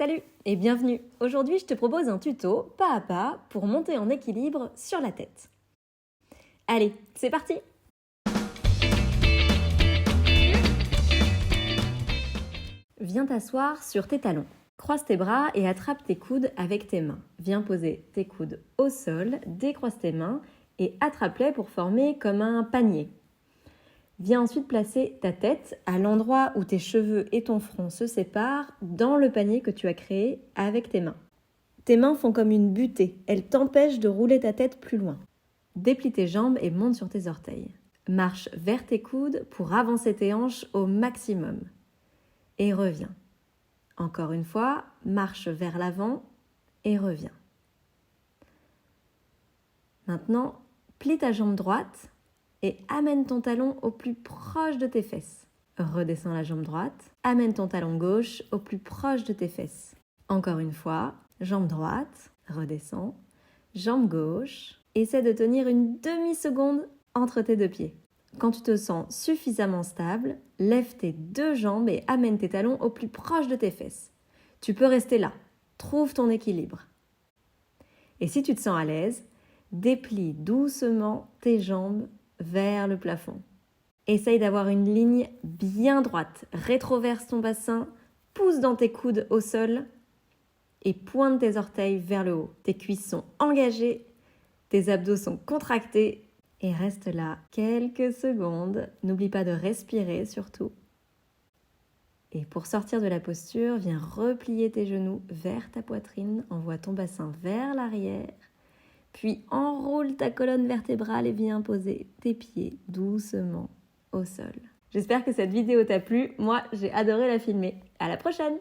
Salut et bienvenue. Aujourd'hui, je te propose un tuto pas à pas pour monter en équilibre sur la tête. Allez, c'est parti! Viens t'asseoir sur tes talons. Croise tes bras et attrape tes coudes avec tes mains. Viens poser tes coudes au sol, décroise tes mains et attrape-les pour former comme un panier. Viens ensuite placer ta tête à l'endroit où tes cheveux et ton front se séparent dans le panier que tu as créé avec tes mains. Tes mains font comme une butée, elles t'empêchent de rouler ta tête plus loin. Déplie tes jambes et monte sur tes orteils. Marche vers tes coudes pour avancer tes hanches au maximum. Et reviens. Encore une fois, marche vers l'avant et reviens. Maintenant, plie ta jambe droite et amène ton talon au plus proche de tes fesses. Redescends la jambe droite, amène ton talon gauche au plus proche de tes fesses. Encore une fois, jambe droite, redescends, jambe gauche. Essaie de tenir une demi-seconde entre tes deux pieds. Quand tu te sens suffisamment stable, lève tes deux jambes et amène tes talons au plus proche de tes fesses. Tu peux rester là, trouve ton équilibre. Et si tu te sens à l'aise, déplie doucement tes jambes vers le plafond. Essaye d'avoir une ligne bien droite. Rétroverse ton bassin, pousse dans tes coudes au sol et pointe tes orteils vers le haut. Tes cuisses sont engagées, tes abdos sont contractés et reste là quelques secondes. N'oublie pas de respirer surtout. Et pour sortir de la posture, viens replier tes genoux vers ta poitrine, envoie ton bassin vers l'arrière. Puis enroule ta colonne vertébrale et viens poser tes pieds doucement au sol. J'espère que cette vidéo t'a plu. Moi, j'ai adoré la filmer. À la prochaine!